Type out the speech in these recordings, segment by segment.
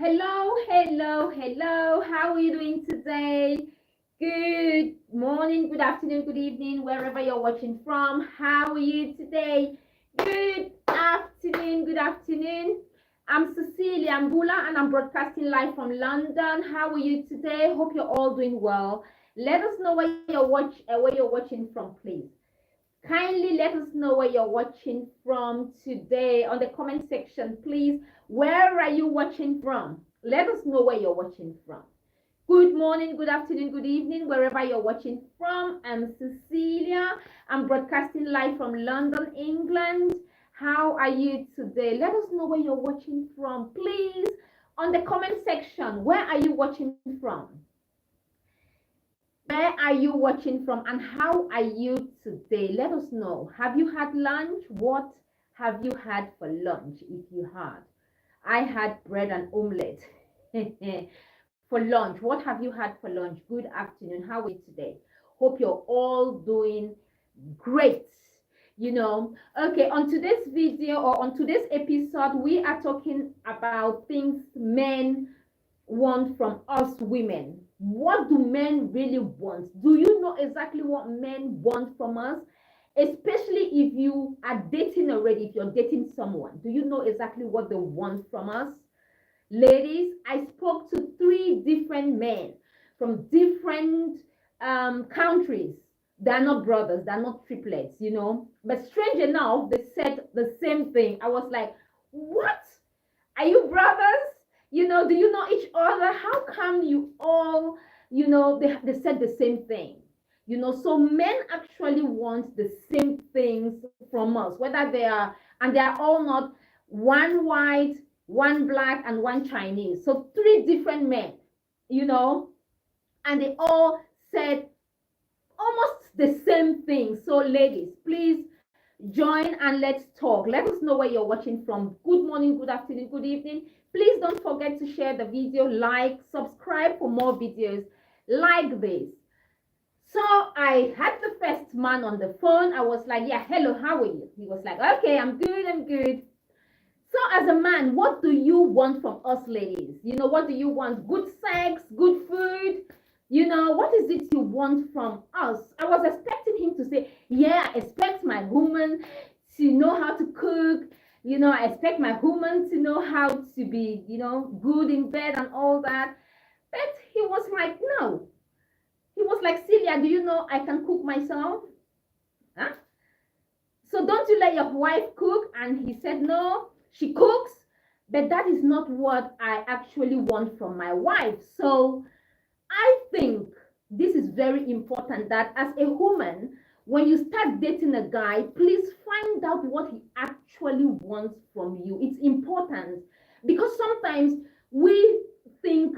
Hello, hello, hello. How are you doing today? Good morning, good afternoon, good evening, wherever you're watching from. How are you today? Good afternoon, good afternoon. I'm Cecilia Mbullah and I'm broadcasting live from London. How are you today? Hope you're all doing well. Let us know where you're watching from, please. Kindly let us know where you're watching from today on the comment section, please. Where are you watching from? Let us know where you're watching from. Good morning, good afternoon, good evening, wherever you're watching from. I'm Cecilia. I'm broadcasting live from London, England. How are you today? Let us know where you're watching from, please. On the comment section, where are you watching from? Where are you watching from and how are you today? Let us know. Have you had lunch? What have you had for lunch if you had? I had bread and omelette for lunch. What have you had for lunch? Good afternoon. How are you today? Hope you're all doing great. Okay, on today's video or on today's episode, we are talking about things men want from us women. What do men really want? Do you know exactly what men want from us? Especially if you are dating already, if you're dating someone, do you know exactly what they want from us? Ladies, I spoke to 3 different men from different countries. They're not brothers, they're not triplets. But strange enough, they said the same thing. I was like, what? Are you brothers? Do you know each other? How come you all, they said the same thing? So men actually want the same things from us, whether and they are all not one white, one black, and one Chinese. So 3 different men, you know, and they all said almost the same thing. So ladies, please join and let's talk. Let us know where you're watching from. Good morning, good afternoon, good evening. Please don't forget to share the video, like, subscribe for more videos like this. So I had the first man on the phone. I was like, yeah, hello, how are you? He was like, okay, I'm good. So as a man, what do you want from us ladies? What do you want? Good sex, good food? What is it you want from us? I was expecting him to say, yeah, I expect my woman to know how to cook. I expect my woman to know how to be, good in bed and all that. But he was like, no. He was like, Celia, do you know I can cook myself? Huh? So don't you let your wife cook? And he said, no, she cooks, but that is not what I actually want from my wife. So I think this is very important that as a woman, when you start dating a guy, please find out what he actually wants from you. It's important because sometimes we think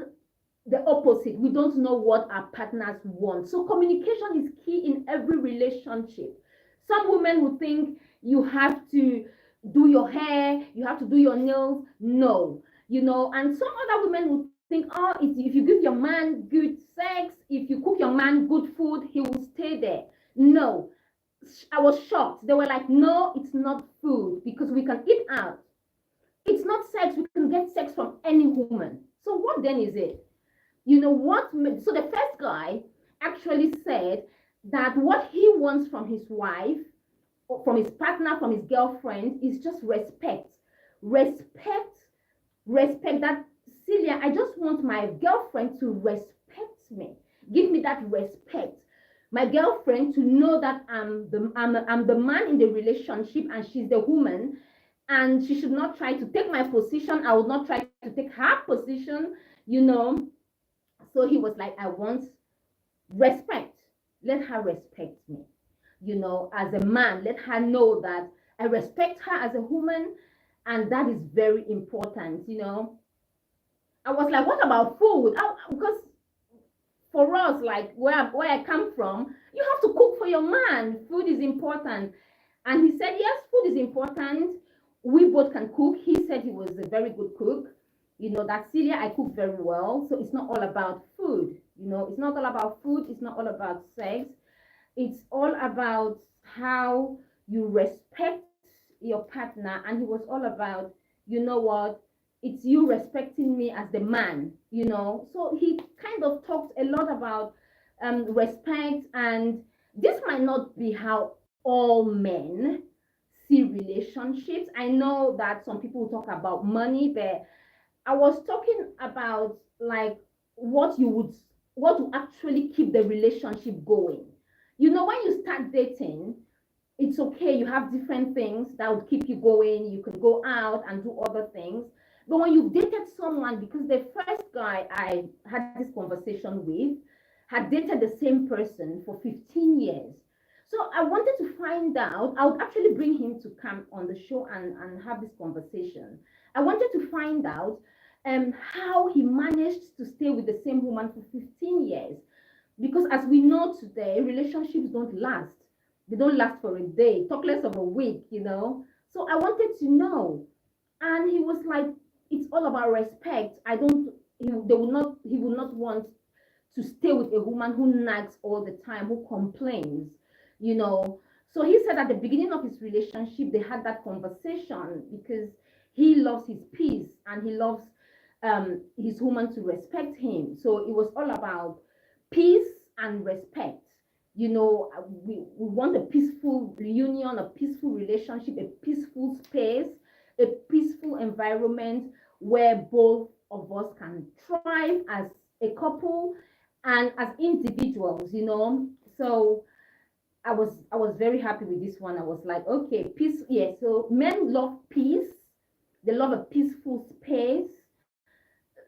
the opposite. We don't know what our partners want. So communication is key in every relationship. Some women will think you have to do your hair, you have to do your nails. No, and some other women will think, oh, if you give your man good sex, if you cook your man good food, he will stay there. No, I was shocked. They were like, no, it's not food because we can eat out. It's not sex. We can get sex from any woman. So what then is it? So the first guy actually said that what he wants from his wife, or from his partner, from his girlfriend, is just respect. Respect that, Celia, I just want my girlfriend to respect me. Give me that respect. My girlfriend to know that I'm the man in the relationship and she's the woman, and she should not try to take my position. I would not try to take her position. So he was like, I want respect. Let her respect me. As a man, let her know that I respect her as a woman, and that is very important. I was like, what about food? Because for us, like where I come from, you have to cook for your man. Food is important. And he said, yes, food is important. We both can cook. He said he was a very good cook. That Celia, I cook very well. So it's not all about food. It's not all about food. It's not all about sex. It's all about how you respect your partner. And he was all about, you know what? it's you respecting me as the man, you know. So he kind of talked a lot about respect, and this might not be how all men see relationships. I know that some people talk about money, but I was talking about like what you would what to actually keep the relationship going. You know, when you start dating, it's okay, you have different things that would keep you going, you can go out and do other things. But when you've dated someone, because the first guy I had this conversation with had dated the same person for 15 years. So I wanted to find out, I would actually bring him to come on the show and have this conversation. I wanted to find out how he managed to stay with the same woman for 15 years. Because as we know today, relationships don't last. They don't last for a day, talk less of a week, you know. So I wanted to know. And he was like, it's all about respect. I don't, he would not want to stay with a woman who nags all the time, who complains, you know. So he said at the beginning of his relationship, they had that conversation because he loves his peace and he loves his woman to respect him. So it was all about peace and respect. You know, we want a peaceful reunion, a peaceful relationship, a peaceful space, a peaceful environment where both of us can thrive as a couple and as individuals, you know. So I was very happy with this one. I was like, okay, peace. Yeah, so men love peace. They love a peaceful space.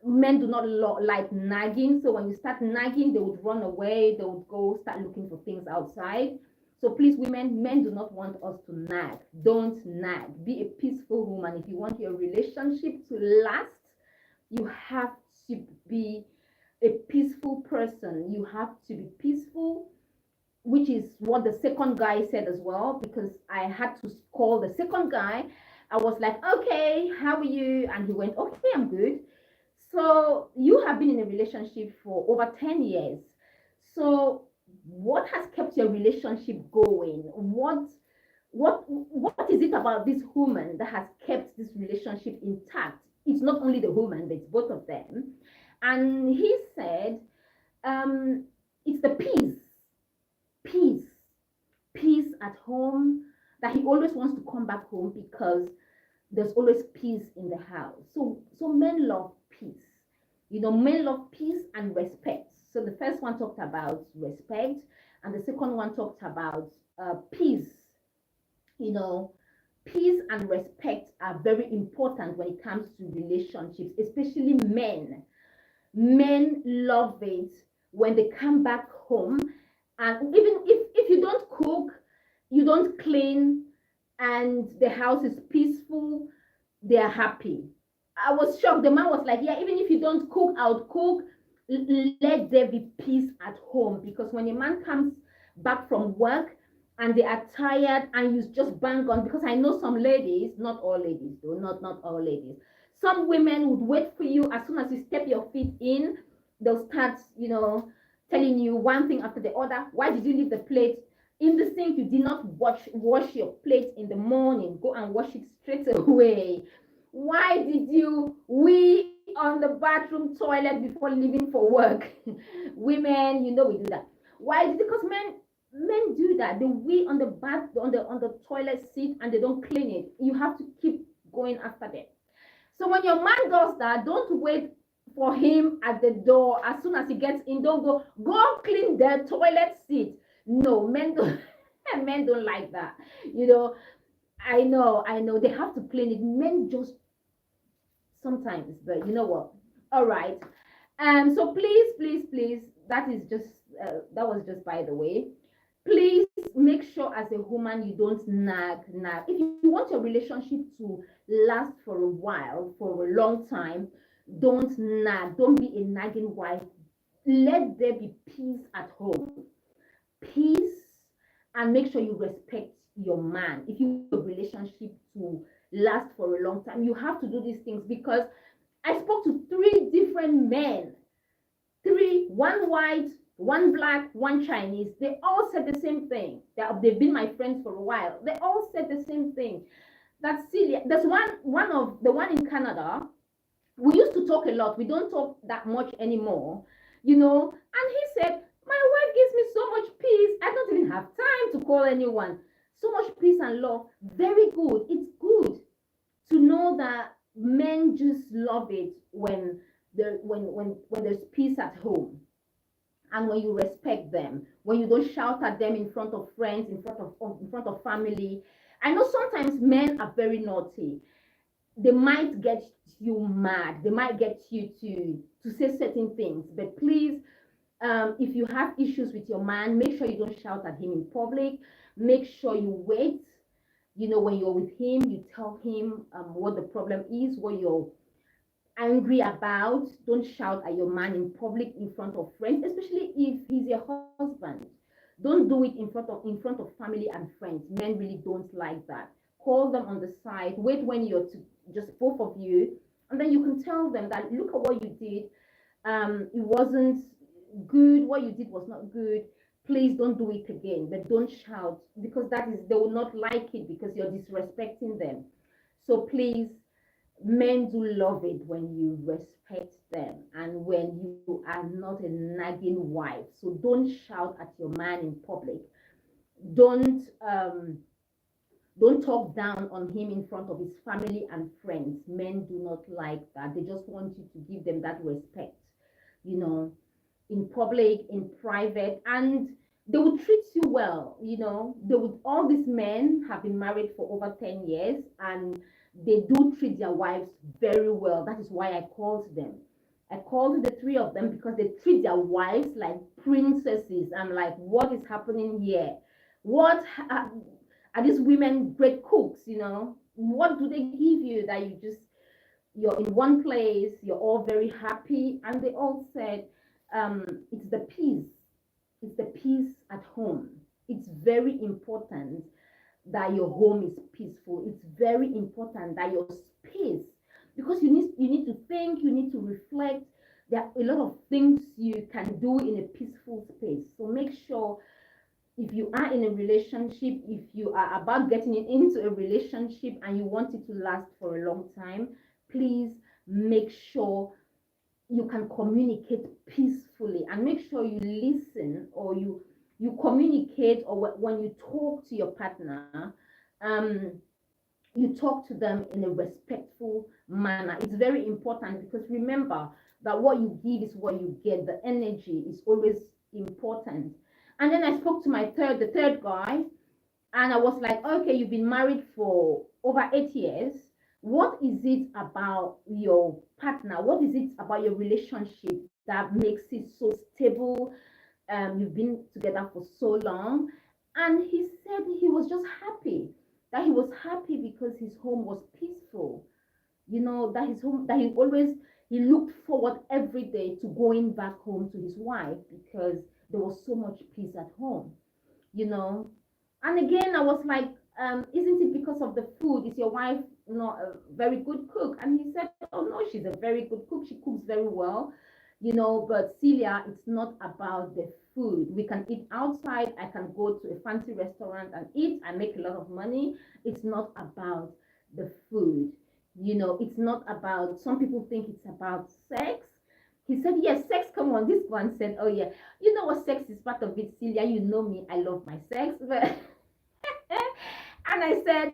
Men do not like nagging. So when you start nagging, they would run away. They would go start looking for things outside. So please, women, men do not want us to nag. Don't nag. Be a peaceful woman. If you want your relationship to last, you have to be a peaceful person. You have to be peaceful, which is what the second guy said as well, because I had to call the second guy. I was like, okay, how are you? And he went, okay, I'm good. So you have been in a relationship for over 10 years. So what has kept your relationship going? What is it about this woman that has kept this relationship intact? It's not only the woman, but it's both of them. And he said, it's the peace, peace at home, that he always wants to come back home because there's always peace in the house. So men love peace. You know, men love peace and respect. So the first one talked about respect, and the second one talked about peace. You know, peace and respect are very important when it comes to relationships, especially men. Men love it when they come back home, and even if you don't cook, you don't clean, and the house is peaceful, they are happy. I was shocked. The man was like, yeah, even if you don't cook, I would cook. Let there be peace at home, because when a man comes back from work and they are tired and you just bang on, because I know some ladies, not all ladies though, not all ladies, some women would wait for you. As soon as you step your feet in, they'll start, you know, telling you one thing after the other. Why did you leave the plate in the sink? You did not wash your plate in the morning. Go and wash it straight away. Why did you wee on the bathroom toilet before leaving for work? Women, you know we do that. Why? Because men do that. They wee on the bath on the toilet seat and they don't clean it. You have to keep going after them. So when your man does that, don't wait for him at the door. As soon as he gets in, don't go clean the toilet seat. No, men don't. Men don't like that. You know, I know they have to clean it. Men just sometimes, but you know what? All right. So please, that is just that was just by the way. Please make sure as a woman you don't nag. If you want your relationship to last for a while, for a long time, don't nag. Don't be a nagging wife. Let there be peace at home. Peace, and make sure you respect your man. If you want a relationship to last for a long time, you have to do these things, because I spoke to 3 different men, one white, one black, one Chinese. They all said the same thing. They've been my friends for a while. They all said the same thing. That Celia, there's one of the one in Canada. We used to talk a lot. We don't talk that much anymore, you know. And he said, my wife gives me so much peace. I don't even have time to call anyone. So much peace and love. Very good. It's good to know that men just love it when there's peace at home, and when you respect them, when you don't shout at them in front of friends, in front of family. I know sometimes men are very naughty. They might get you mad. They might get you to say certain things. But please, if you have issues with your man, make sure you don't shout at him in public. Make sure you wait. You know, when you're with him, you tell him what the problem is, what you're angry about. Don't shout at your man in public in front of friends, especially if he's your husband. Don't do it in front of family and friends. Men really don't like that. Call them on the side. Wait when you're just both of you, and then you can tell them that look at what you did. It wasn't good. What you did was not good. Please don't do it again. But don't shout, because that is, they will not like it, because you're disrespecting them. So please, men do love it when you respect them and when you are not a nagging wife. So don't shout at your man in public. Don't don't talk down on him in front of his family and friends. Men do not like that. They just want you to give them that respect, you know, in public, in private, and they would treat you well. You know, they would. All these men have been married for over 10 years, and they do treat their wives very well. That is why I called them. I called the three of them because they treat their wives like princesses. I'm like, what is happening here? What are these women great cooks? You know, what do they give you that you're in one place, you're all very happy? And they all said, it's the peace. It's the peace at home. It's very important that your home is peaceful. It's very important that your space, because you need to think, you need to reflect. There are a lot of things you can do in a peaceful space. So make sure, if you are in a relationship, if you are about getting into a relationship and you want it to last for a long time, please make sure you can communicate peacefully, and make sure you listen, or you communicate, or when you talk to your partner, um you talk to them in a respectful manner. It's very important, because remember that what you give is what you get. The energy is always important. And then I spoke to the third guy, and I was like, okay, you've been married for over 8 years. What is it about your partner? What is it about your relationship that makes it so stable? You've been together for so long. And he said he was just happy, that he was happy because his home was peaceful. You know, that his home, that he looked forward every day to going back home to his wife, because there was so much peace at home, you know. And again, I was like, isn't it because of the food? Is your wife not a very good cook? And he said, oh no, she's a very good cook. She cooks very well, you know. But Celia, it's not about the food. We can eat outside. I can go to a fancy restaurant and eat. I make a lot of money. It's not about the food. You know, it's not about, some people think it's about sex. He said, yes, sex, come on. This one said, oh yeah, you know what, sex is part of it, Celia. You know me, I love my sex. But and I said,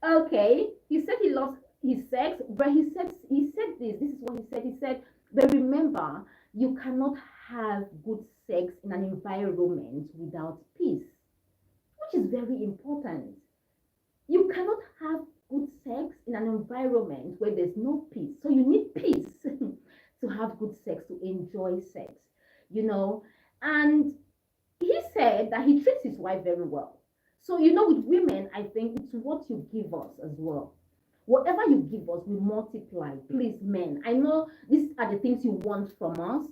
okay. He said he loves his sex, but he said this is what he said. He said, but remember, you cannot have good sex in an environment without peace, which is very important. You cannot have good sex in an environment where there's no peace. So you need peace to have good sex, to enjoy sex, you know. And he said that he treats his wife very well. So, you know, with women, I think it's what you give us as well. Whatever you give us, we multiply. Please, men, I know these are the things you want from us,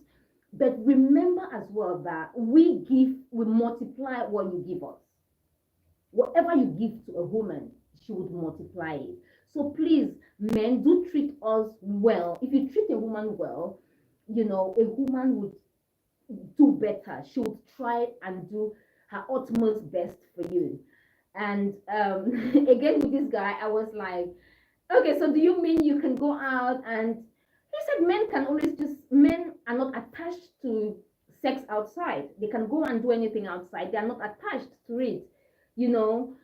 but remember as well that we multiply what you give us. Whatever you give to a woman, she would multiply it. So please, men, do treat us well. If you treat a woman well, you know, a woman would do better. She would try and do her utmost best for you. And again, with this guy, I was like, okay, so do you mean you can go out and He said men are not attached to sex outside. They can go and do anything outside. They are not attached to it, you know.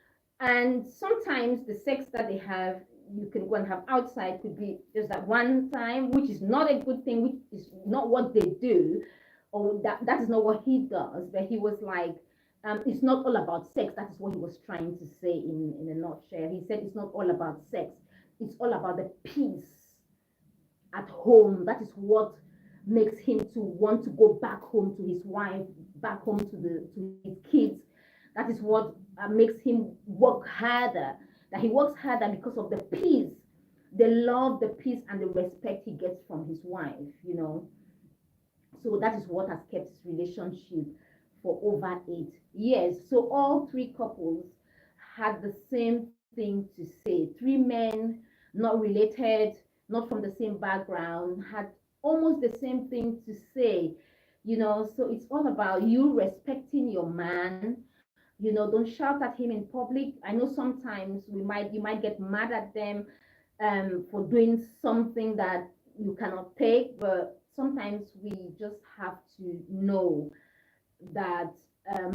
And sometimes the sex that they have, you can go and have outside, could be just that one time, which is not a good thing, which is not what they do, or that is not what he does. But he was like, it's not all about sex. That is what he was trying to say in a nutshell. He said it's not all about sex. It's all about the peace at home. That is what makes him to want to go back home to his wife, back home to his kids. That is what makes him work harder. That he works harder because of the peace, the love, the peace, and the respect he gets from his wife. You know, so that is what has kept his relationship for over 8 years. So all three couples had the same thing to say. Three men, not related, not from the same background, had almost the same thing to say. You know, so it's all about you respecting your man. You know, don't shout at him in public. I know sometimes you might get mad at them for doing something that you cannot take, but sometimes we just have to know that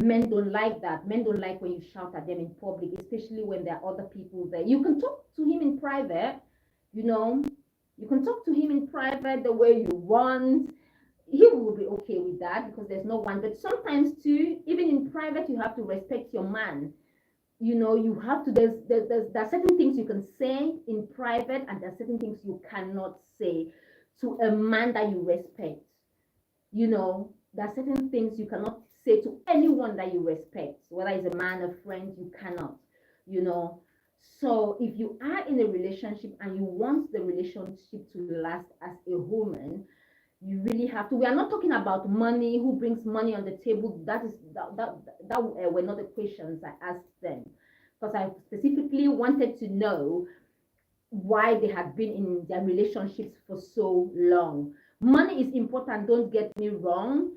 men don't like that. Men don't like when you shout at them in public, especially when there are other people there. You can talk to him in private, you know, you can talk to him in private the way you want. He will be okay with that because there's no one. But sometimes too, even in private, you have to respect your man. You know, you have to, there are certain things you can say in private, and there are certain things you cannot say to a man that you respect. You know, there are certain things you cannot say to anyone that you respect, whether it's a man, a friend, you cannot, you know. So if you are in a relationship and you want the relationship to last as a woman, you really have to. We are not talking about money, who brings money on the table. That were not the questions I asked them, because I specifically wanted to know why they had been in their relationships for so long. Money is important, don't get me wrong.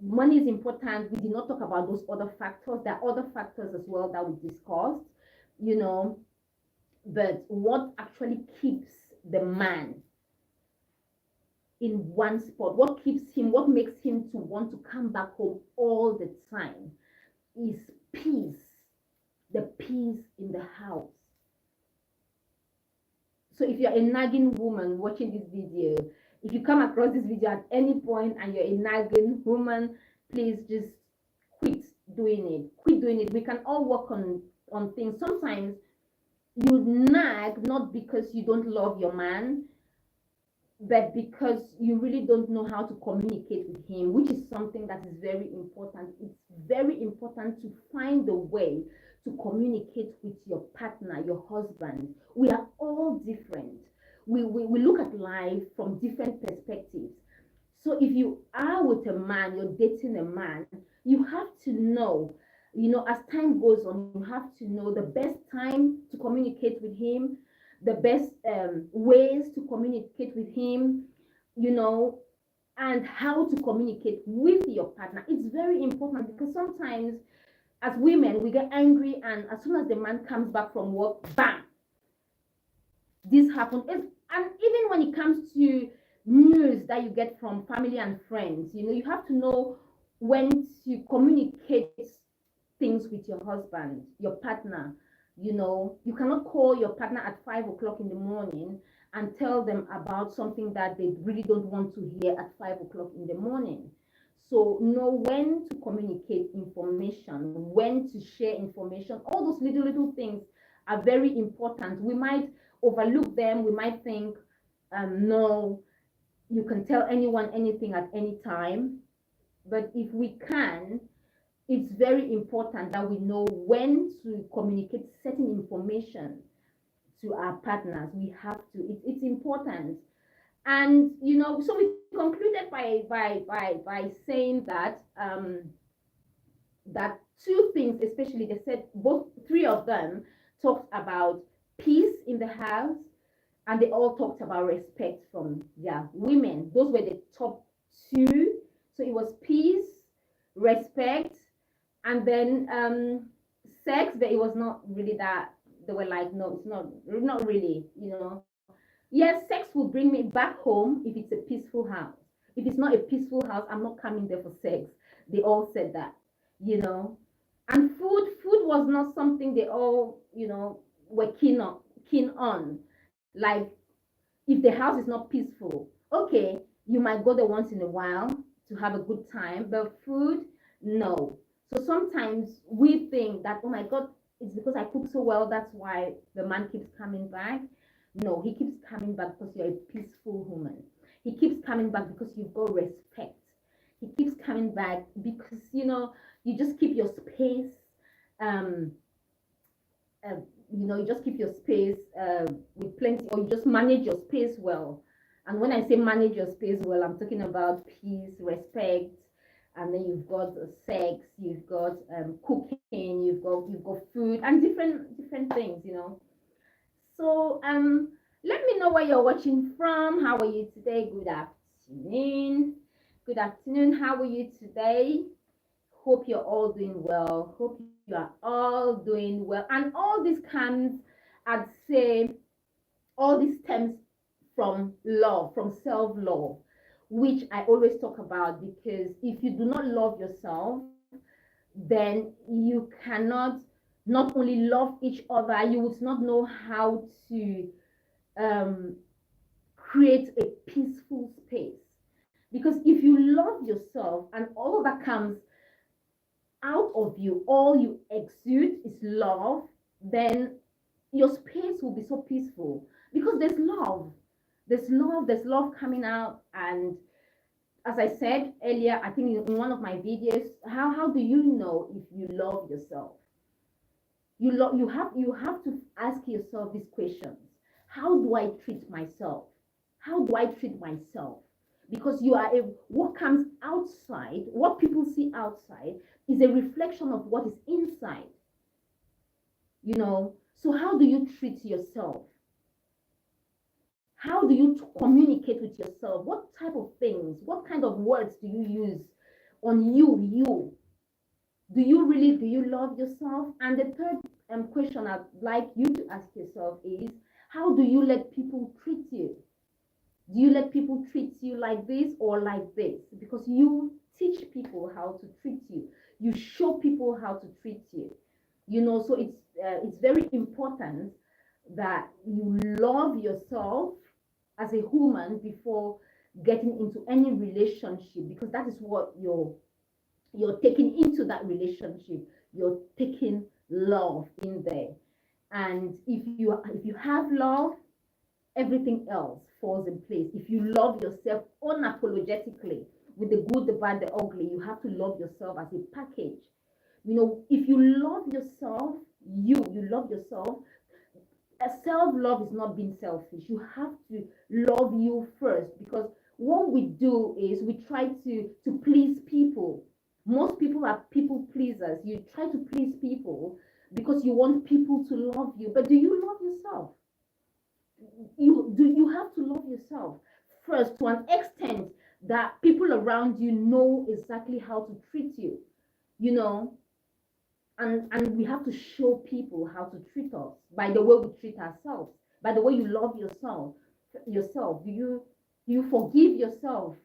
Money is important. We did not talk about those other factors. There are other factors as well that we discussed, you know. But what actually keeps the man in one spot, what keeps him, what makes him to want to come back home all the time, is peace. The peace in the house. So if you're a nagging woman watching this video, if you come across this video at any point and you're a nagging woman, please just quit doing it. Quit doing it. We can all work on things. Sometimes you nag not because you don't love your man, but because you really don't know how to communicate with him, which is something that is very important. It's very important to find a way to communicate with your partner, your husband. We are all different. We look at life from different perspectives. So if you are with a man, you're dating a man, you have to know, you know, as time goes on, you have to know the best time to communicate with him, the best ways to communicate with him, you know, and how to communicate with your partner. It's very important because sometimes as women, we get angry, and as soon as the man comes back from work, bam, this happens. And even when it comes to news that you get from family and friends, you know, you have to know when to communicate things with your husband, your partner. You know, you cannot call your partner at 5 o'clock in the morning and tell them about something that they really don't want to hear at 5 o'clock in the morning. So know when to communicate information, when to share information. All those little things are very important. We might overlook them. We might think, no, you can tell anyone anything at any time. But if we can, it's very important that we know when to communicate certain information to our partners. We have to. It's important. And you know, so we concluded by saying that that two things, especially they said both three of them talked about peace in the house, and they all talked about respect from their women. Those were the top two. So it was peace, respect, and then sex, but it was not really that. They were like, no, it's not really, you know. Yes, sex will bring me back home if it's a peaceful house. If it's not a peaceful house, I'm not coming there for sex. They all said that, you know. And food was not something they all, were keen on. Like, if the house is not peaceful, okay, you might go there once in a while to have a good time, but food, no. So sometimes we think that, oh my God, it's because I cook so well, that's why the man keeps coming back. No, he keeps coming back because you're a peaceful woman. He keeps coming back because you've got respect. He keeps coming back because, you just keep your space. Um, uh, you just keep your space with plenty, or you just manage your space well. And when I say manage your space well, I'm talking about peace, respect, and then you've got sex, you've got cooking, you've got food, and different things. So let me know where you're watching from. How are you today? Good afternoon. Good afternoon. How are you today? Hope you're all doing well. Hope you are all doing well. And all this comes, I'd say, all this stems from love, from self-love, which I always talk about, because if you do not love yourself, then you cannot not only love each other, you would not know how to um, create a peaceful space. Because if you love yourself and all that comes out of you, all you exude is love, then your space will be so peaceful because there's love. There's love coming out. And as I said earlier, I think in one of my videos, how do you know if you love yourself? You have to ask yourself these questions. How do I treat myself? How do I treat myself? Because what comes outside, what people see outside, is a reflection of what is inside. So how do you treat yourself? How do you communicate with yourself? What type of things, what kind of words do you use on you? Do you love yourself? And the third question I'd like you to ask yourself is, how do you let people treat you? Do you let people treat you like this or like this? Because you teach people how to treat you. You show people how to treat you. So it's very important that you love yourself as a human before getting into any relationship, because that is what you're taking into that relationship. You're taking love in there. And if you have love, everything else falls in place. If you love yourself unapologetically, with the good, the bad, the ugly, you have to love yourself as a package. If you love yourself, you love yourself. Self-love is not being selfish. You have to love you first, because what we do is we try to please people. Most people are people pleasers. You try to please people because you want people to love you. But do you love yourself? You have to love yourself first, to an extent that people around you know exactly how to treat you. You know, and we have to show people how to treat us by the way we treat ourselves, by the way you love yourself. Do you forgive yourself,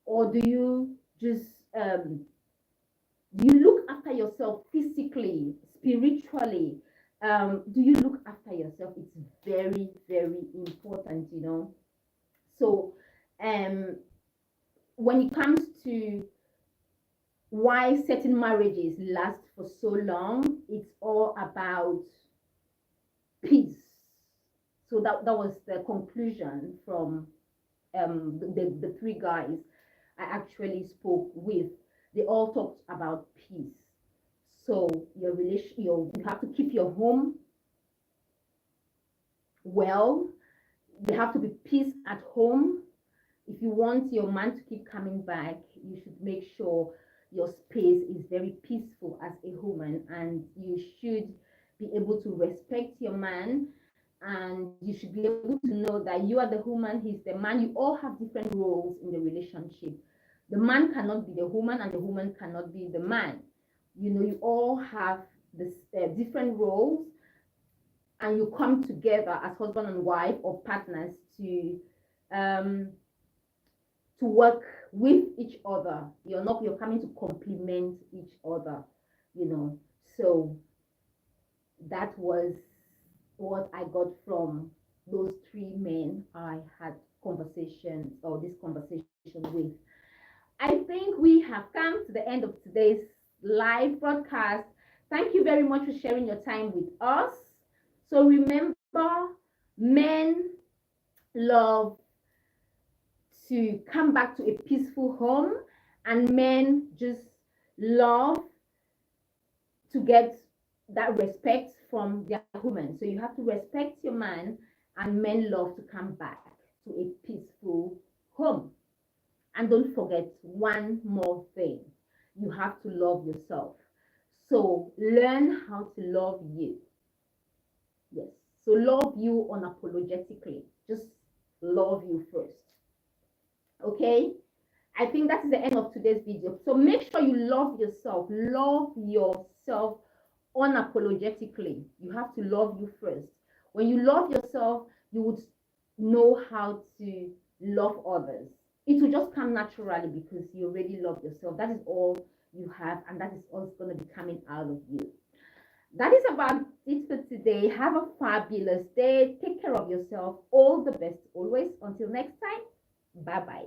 or do you just do you look after yourself physically, spiritually? Do you look after yourself? It's very, very important. So um when it comes to why certain marriages last for so long, it's all about peace. So that was the conclusion from the three guys I actually spoke with. They all talked about peace. So you have to keep your home well. There have to be peace at home. If you want your man to keep coming back, you should make sure your space is very peaceful as a woman, and you should be able to respect your man, and you should be able to know that you are the woman, he's the man. You all have different roles in the relationship. The man cannot be the woman, and the woman cannot be the man. You all have this different roles, and you come together as husband and wife or partners um to work with each other. You're coming to complement each other, you know. So that was what I got from those three men I had conversations or this conversation with. I think we have come to the end of today's live broadcast. Thank you very much for sharing your time with us. So remember, men love to come back to a peaceful home, and men just love to get that respect from their woman. So you have to respect your man, and men love to come back to a peaceful home. And don't forget one more thing, you have to love yourself. So learn how to love you. Yes. So love you unapologetically. Just love you first. Okay? I think that's the end of today's video. So make sure you love yourself. Love yourself unapologetically. You have to love you first. When you love yourself, you would know how to love others. It will just come naturally because you already love yourself. That is all you have, and that is all going to be coming out of you. That is about it for today. Have a fabulous day. Take care of yourself. All the best always. Until next time. Bye bye.